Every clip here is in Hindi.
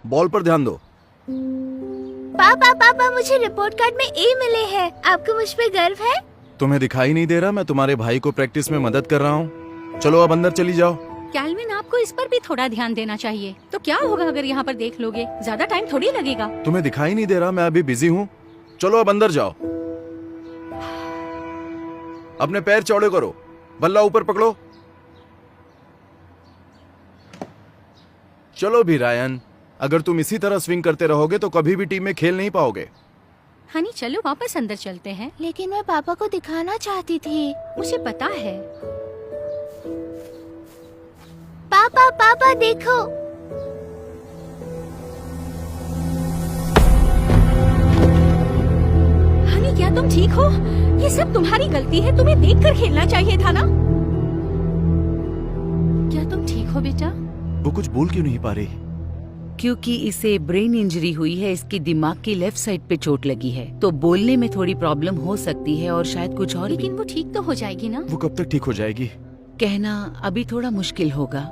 बॉल पर ध्यान दो। पापा पापा, मुझे रिपोर्ट कार्ड में ए मिले हैं। आपको मुझ पे गर्व है? तुम्हें दिखाई नहीं दे रहा मैं तुम्हारे भाई को प्रैक्टिस में मदद कर रहा हूँ? चलो अब अंदर चली जाओ। कैल्विन, आपको इस पर भी थोड़ा ध्यान देना चाहिए। तो क्या होगा अगर यहाँ पर देख लोगे? ज्यादा टाइम थोड़ी लगेगा। तुम्हें दिखाई नहीं दे रहा मैं अभी बिजी हूँ? चलो अब अंदर जाओ। अपने पैर चौड़े करो, बल्ला ऊपर पकड़ो। चलो भी रायन, अगर तुम इसी तरह स्विंग करते रहोगे तो कभी भी टीम में खेल नहीं पाओगे। हनी, चलो वापस अंदर चलते हैं। लेकिन मैं पापा को दिखाना चाहती थी। मुझे पता है। पापा पापा देखो। हनी, क्या तुम ठीक हो? ये सब तुम्हारी गलती है। तुम्हें देखकर खेलना चाहिए था ना। क्या तुम ठीक हो बेटा? वो कुछ बोल क्यों नहीं पा रही? क्योंकि इसे ब्रेन इंजरी हुई है, इसकी दिमाग की लेफ्ट साइड पे चोट लगी है, तो बोलने में थोड़ी प्रॉब्लम हो सकती है और शायद कुछ और भी। लेकिन वो ठीक तो हो जाएगी ना? वो कब तक ठीक हो जाएगी? कहना अभी थोड़ा मुश्किल होगा।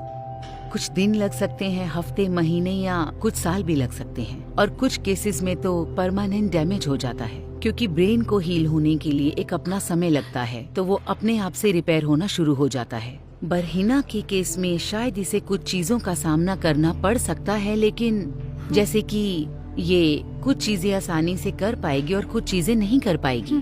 कुछ दिन लग सकते हैं, हफ्ते, महीने या कुछ साल भी लग सकते हैं, और कुछ केसेस में तो परमानेंट डैमेज हो जाता है। क्योंकि ब्रेन को हील होने के लिए एक अपना समय लगता है, तो वो अपने आप से रिपेयर होना शुरू हो जाता है। बरहीना के केस में शायद इसे कुछ चीजों का सामना करना पड़ सकता है, लेकिन जैसे कि ये कुछ चीजें आसानी से कर पाएगी और कुछ चीजें नहीं कर पाएगी।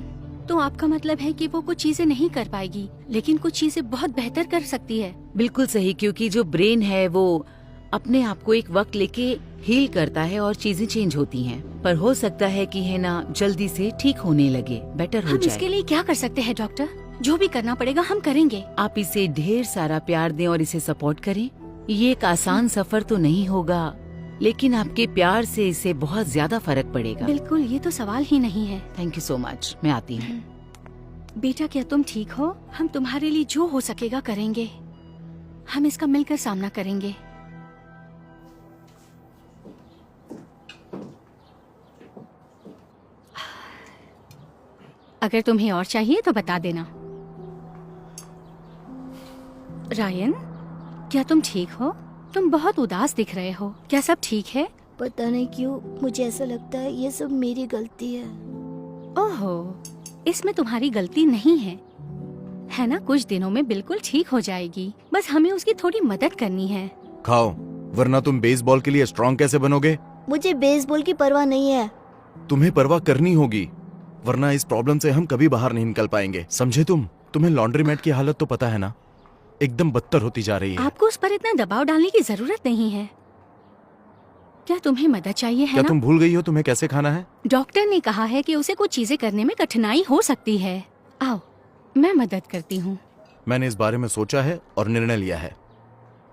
तो आपका मतलब है कि वो कुछ चीजें नहीं कर पाएगी, लेकिन कुछ चीजें बहुत बेहतर कर सकती है। बिल्कुल सही, क्योंकि जो ब्रेन है वो अपने आप को एक वक्त लेके हील करता है और चीजें चेंज होती हैं। पर हो सकता है कि है ना जल्दी से ठीक होने लगे, बेटर हो हम जाए। इसके लिए क्या कर सकते हैं डॉक्टर? जो भी करना पड़ेगा हम करेंगे। आप इसे ढेर सारा प्यार दें और इसे सपोर्ट करें। ये एक आसान सफर तो नहीं होगा, लेकिन आपके प्यार से इसे बहुत ज्यादा फर्क पड़ेगा। बिल्कुल, ये तो सवाल ही नहीं है। Thank you so much. मैं आती हूँ। बेटा, क्या तुम ठीक हो? हम तुम्हारे लिए जो हो सकेगा करेंगे। हम इसका मिलकर सामना करेंगे। अगर तुम्हें और चाहिए तो बता देना। रायन, क्या तुम ठीक हो? तुम बहुत उदास दिख रहे हो। क्या सब ठीक है? पता नहीं क्यों मुझे ऐसा लगता है ये सब मेरी गलती है। ओहो, इसमें तुम्हारी गलती नहीं है ना? कुछ दिनों में बिल्कुल ठीक हो जाएगी। बस हमें उसकी थोड़ी मदद करनी है। खाओ, वरना तुम बेसबॉल के लिए स्ट्रॉन्ग कैसे बनोगे? मुझे बेसबॉल की परवाह नहीं है। तुम्हें परवाह करनी होगी, वरना इस प्रॉब्लम से हम कभी बाहर नहीं निकल पाएंगे। समझे तुम? तुम्हें लॉन्ड्री मैट की हालत तो पता है ना, एकदम बदतर होती जा रही है। आपको उस पर इतना दबाव डालने की जरूरत नहीं है। क्या तुम्हें मदद चाहिए है क्या ना? तुम भूल गई हो तुम्हें कैसे खाना है? डॉक्टर ने कहा है कि उसे कुछ चीजें करने में कठिनाई हो सकती है। आओ, मैं मदद करती हूँ। मैंने इस बारे में सोचा है और निर्णय लिया है।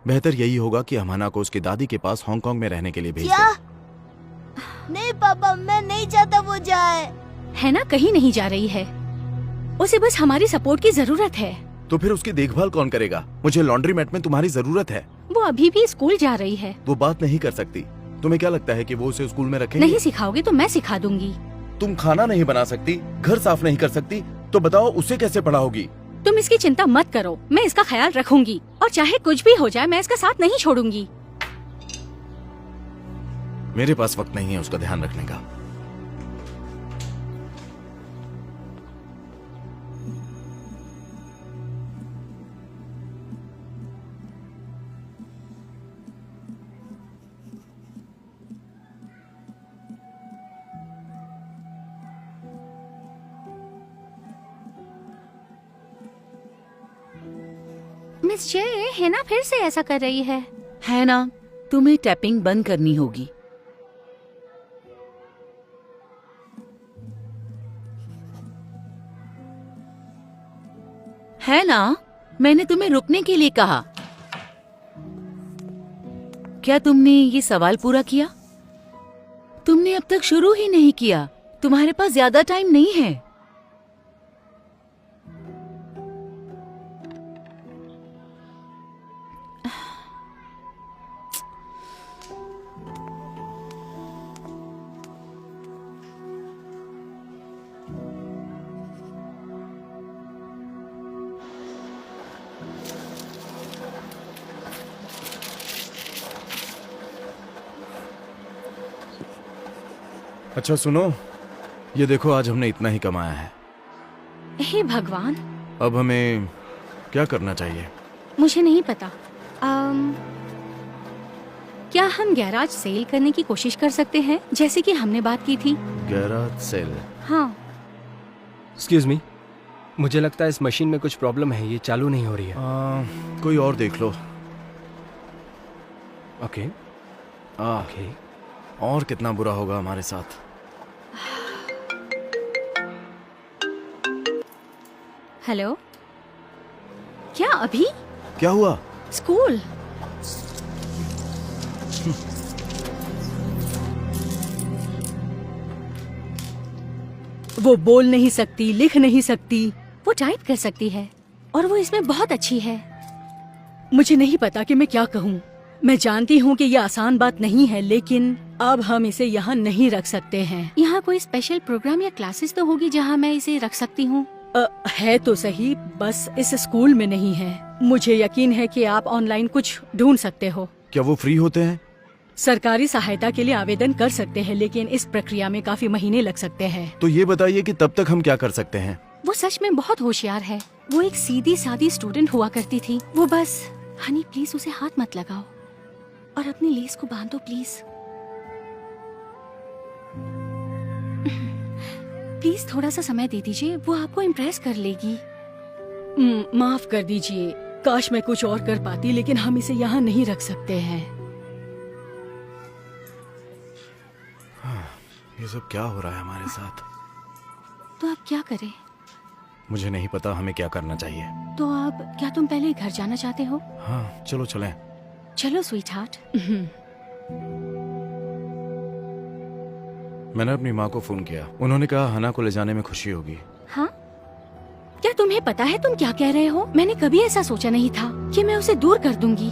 बेहतर यही होगा कि हमाना को उसकी दादी के पास हांगकांग में रहने के लिए भेज क्या? दें। नहीं पापा, मैं नहीं चाहता वो जाए। है ना, कहीं नहीं जा रही है। उसे बस हमारी सपोर्ट की जरूरत है। तो फिर उसकी देखभाल कौन करेगा? मुझे लॉन्ड्री मैट में तुम्हारी जरूरत है। वो अभी भी स्कूल जा रही है। वो बात नहीं कर सकती। तुम्हें क्या लगता है कि वो उसे स्कूल में रखेंगे? नहीं सिखाओगे तो मैं सिखा दूंगी। तुम खाना नहीं बना सकती, घर साफ नहीं कर सकती, तो बताओ उसे कैसे पढ़ाओगी? तुम इसकी चिंता मत करो, मैं इसका ख्याल रखूंगी, और चाहे कुछ भी हो जाए मैं इसका साथ नहीं छोड़ूंगी। मेरे पास वक्त नहीं है उसका ध्यान रखने का। मिस जे, है ना फिर से ऐसा कर रही है ना, तुम्हें टैपिंग बंद करनी होगी। है ना, मैंने तुम्हें रुकने के लिए कहा। क्या तुमने ये सवाल पूरा किया? तुमने अब तक शुरू ही नहीं किया। तुम्हारे पास ज्यादा टाइम नहीं है। अच्छा सुनो, ये देखो आज हमने इतना ही कमाया है। हे भगवान, अब हमें क्या करना चाहिए? मुझे नहीं पता। क्या हम गैराज सेल करने की कोशिश कर सकते हैं, जैसे कि हमने बात की थी? Garage sale? हाँ। एक्सक्यूज मी, मुझे लगता है इस मशीन में कुछ प्रॉब्लम है, ये चालू नहीं हो रही है। कोई और देख लो। Okay okay. और कितना बुरा होगा हमारे साथ। हेलो, क्या अभी? क्या हुआ? स्कूल। वो बोल नहीं सकती, लिख नहीं सकती, वो टाइप कर सकती है और वो इसमें बहुत अच्छी है। मुझे नहीं पता कि मैं क्या कहूँ। मैं जानती हूँ कि ये आसान बात नहीं है, लेकिन अब हम इसे यहाँ नहीं रख सकते हैं। यहाँ कोई स्पेशल प्रोग्राम या क्लासेस तो होगी जहाँ मैं इसे रख सकती हूँ। है तो सही, बस इस स्कूल में नहीं है। मुझे यकीन है कि आप ऑनलाइन कुछ ढूंढ सकते हो। क्या वो फ्री होते हैं? सरकारी सहायता के लिए आवेदन कर सकते हैं, लेकिन इस प्रक्रिया में काफी महीने लग सकते हैं। तो ये बताइए कि तब तक हम क्या कर सकते हैं? वो सच में बहुत होशियार है। वो एक सीधी सादी स्टूडेंट हुआ करती थी। वो बस, हनी प्लीज उसे हाथ मत लगाओ और अपनी लेस को बांधो प्लीज। प्लीज थोड़ा सा समय दे दीजिए, वो आपको इम्प्रेस कर लेगी। माफ कर दीजिए, काश मैं कुछ और कर पाती, लेकिन हम इसे यहाँ नहीं रख सकते हैं। ये सब क्या हो रहा है हमारे साथ? तो आप क्या करें? मुझे नहीं पता हमें क्या करना चाहिए। तो अब क्या तुम पहले घर जाना चाहते हो? हाँ चलो चलें। चलो स्वीट हार्ट। मैंने अपनी माँ को फोन किया, उन्होंने कहा हना को ले जाने में खुशी होगी। हाँ? क्या तुम्हें पता है तुम क्या कह रहे हो? मैंने कभी ऐसा सोचा नहीं था कि मैं उसे दूर कर दूंगी।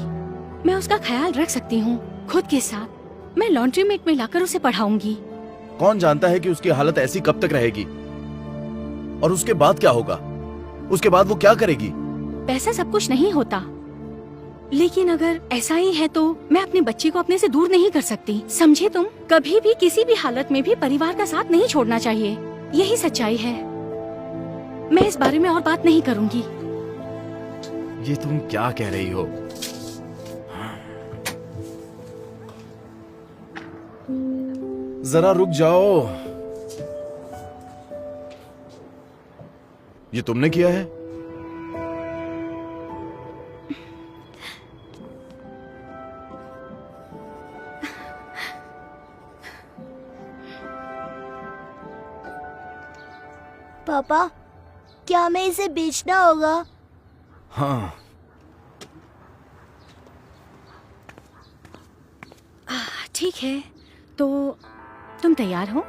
मैं उसका ख्याल रख सकती हूँ खुद के साथ। मैं लॉन्ड्री मेट में लाकर उसे पढ़ाऊंगी। कौन जानता है कि उसकी हालत ऐसी कब तक रहेगी और उसके बाद क्या होगा? उसके बाद वो क्या करेगी? पैसा सब कुछ नहीं होता, लेकिन अगर ऐसा ही है तो मैं अपने बच्चे को अपने से दूर नहीं कर सकती। समझे तुम? कभी भी किसी भी हालत में भी परिवार का साथ नहीं छोड़ना चाहिए। यही सच्चाई है। मैं इस बारे में और बात नहीं करूंगी। ये तुम क्या कह रही हो? जरा रुक जाओ। ये तुमने किया है? पापा, क्या हमें इसे बेचना होगा? हाँ। ठीक है, तो तुम तैयार हो?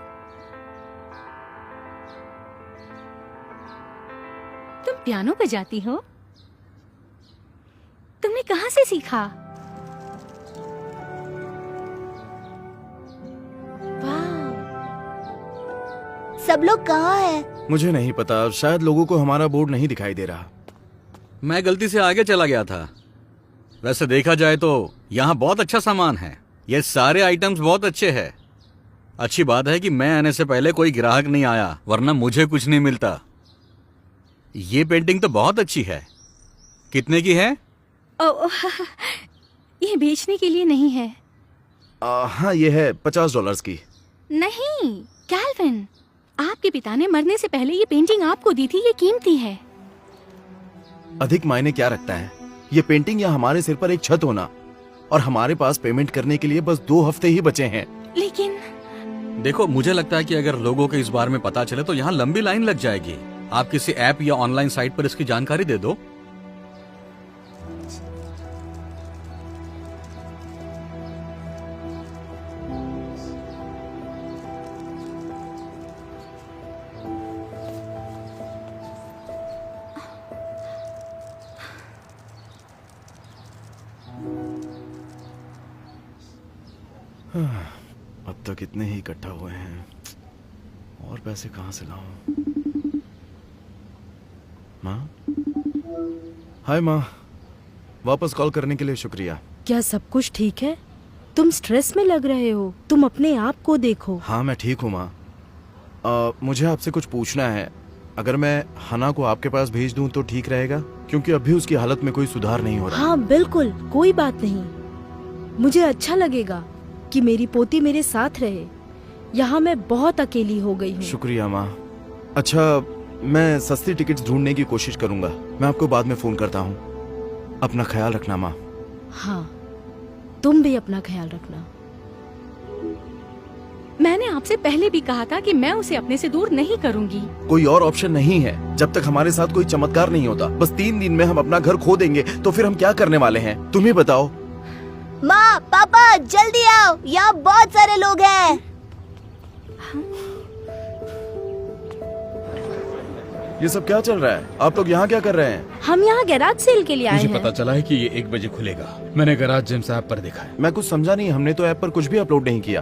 तुम पियानो बजाती हो? तुमने कहाँ से सीखा? वाह! सब लोग कहाँ हैं? मुझे नहीं पता, शायद लोगों को हमारा बोर्ड नहीं दिखाई दे रहा। मैं गलती से आगे चला गया था। वैसे देखा जाए तो यहाँ बहुत अच्छा सामान है। ये सारे आइटम्स बहुत अच्छे हैं। अच्छी बात है कि मैं आने से पहले कोई ग्राहक नहीं आया, वरना मुझे कुछ नहीं मिलता। ये पेंटिंग तो बहुत अच्छी है। कितने की है? ये बेचने के लिए नहीं है। हाँ, ये है $50 की। नहीं कैल्विन, आपके पिता ने मरने से पहले ये पेंटिंग आपको दी थी। ये कीमती है। अधिक मायने क्या रखता है? ये पेंटिंग या हमारे सिर पर एक छत होना, और हमारे पास पेमेंट करने के लिए बस 2 हफ्ते ही बचे हैं। लेकिन देखो, मुझे लगता है कि अगर लोगों को इस बारे में पता चले तो यहाँ लंबी लाइन लग जाएगी। आप किसी ऐप या ऑनलाइन साइट पर इसकी जानकारी दे दो। अब तक इतने ही इकट्ठा हुए हैं, और पैसे कहाँ से लाऊं? माँ? हाय माँ, वापस कॉल करने के लिए शुक्रिया। क्या सब कुछ ठीक है? तुम स्ट्रेस में लग रहे हो, तुम अपने आप को देखो। हाँ मैं ठीक हूँ माँ। मुझे आपसे कुछ पूछना है। अगर मैं हना को आपके पास भेज दूं तो ठीक रहेगा, क्योंकि अभी उसकी हालत में कोई सुधार नहीं हो रहा। हाँ बिल्कुल, कोई बात नहीं। मुझे अच्छा लगेगा कि मेरी पोती मेरे साथ रहे। यहाँ मैं बहुत अकेली हो गई हूँ। शुक्रिया माँ। अच्छा, मैं सस्ती टिकट्स ढूंढने की कोशिश करूंगा। मैं आपको बाद में फोन करता हूँ। अपना ख्याल रखना माँ। हाँ, तुम भी अपना ख्याल रखना। मैंने आपसे पहले भी कहा था कि मैं उसे अपने से दूर नहीं करूंगी। कोई और ऑप्शन नहीं है। जब तक हमारे साथ कोई चमत्कार नहीं होता, बस 3 दिन में हम अपना घर खो देंगे, तो फिर हम क्या करने वाले हैं? तुम ही बताओ। माँ, पापा जल्दी आओ, यहाँ बहुत सारे लोग हैं। ये सब क्या चल रहा है? आप लोग यहाँ क्या कर रहे हैं? हम यहाँ गैराज सेल के लिए आए मुझे हैं। पता चला है कि ये 1 बजे खुलेगा। मैंने गैराज जेम्स ऐप पर देखा है। मैं कुछ समझा नहीं। हमने तो ऐप पर कुछ भी अपलोड नहीं किया,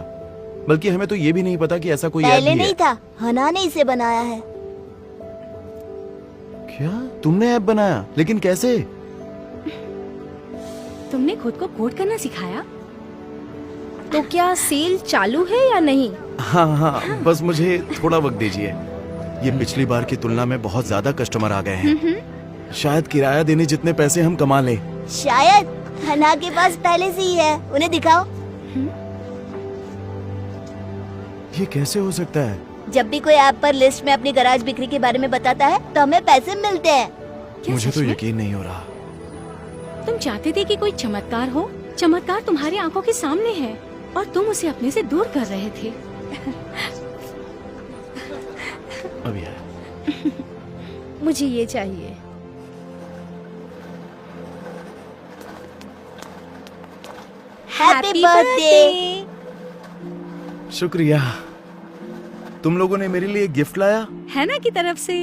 बल्कि हमें तो ये भी नहीं पता कि ऐसा कोई ऐप पहले भी नहीं है। था, हना ने इसे बनाया है। क्या तुमने ऐप बनाया? लेकिन कैसे? तुमने खुद को कोड करना सिखाया? तो क्या सेल चालू है या नहीं? हाँ, बस मुझे थोड़ा वक्त दीजिए। ये पिछली बार की तुलना में बहुत ज्यादा कस्टमर आ गए हैं। शायद किराया देने जितने पैसे हम कमा लें। शायद हना के पास पहले से ही है, उन्हें दिखाओ। ये कैसे हो सकता है? जब भी कोई ऐप पर लिस्ट में अपनी गैराज बिक्री के बारे में बताता है तो हमें पैसे मिलते हैं। क्या मुझे सच तो में? यकीन नहीं हो रहा। तुम चाहते थे कि कोई चमत्कार हो। चमत्कार तुम्हारी आंखों के सामने है और तुम उसे अपने से दूर कर रहे थे। अभी है। मुझे ये चाहिए। Happy birthday. शुक्रिया। तुम लोगों ने मेरे लिए गिफ्ट लाया? है ना की तरफ से।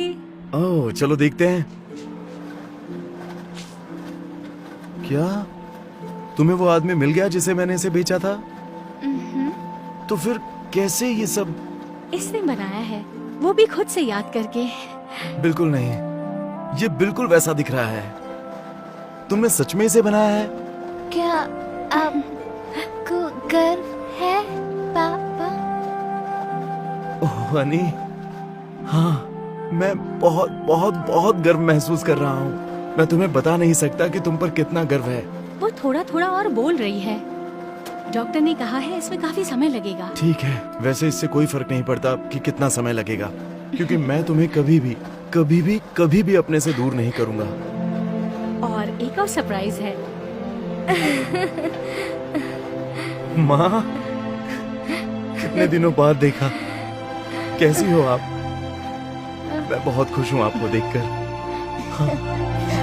ओह, चलो देखते हैं। क्या तुम्हें वो आदमी मिल गया जिसे मैंने इसे बेचा था? तो फिर कैसे ये सब? इसने बनाया है, वो भी खुद से याद करके। बिल्कुल नहीं, ये बिल्कुल वैसा दिख रहा है। तुमने सच में इसे बनाया है? क्या आपको गर्व है पापा? ओह हनी, हाँ, मैं बहुत बहुत बहुत गर्व महसूस कर रहा हूँ। मैं तुम्हें बता नहीं सकता कि तुम पर कितना गर्व है। वो थोड़ा थोड़ा और बोल रही है। डॉक्टर ने कहा है इसमें काफी समय लगेगा। ठीक है, वैसे इससे कोई फर्क नहीं पड़ता कि कितना समय लगेगा, क्योंकि मैं तुम्हें कभी भी अपने से दूर नहीं करूंगा। और एक और सरप्राइज है। माँ, कितने दिनों बाद देखा। कैसी हो आप? मैं बहुत खुश हूँ आपको देखकर। हाँ।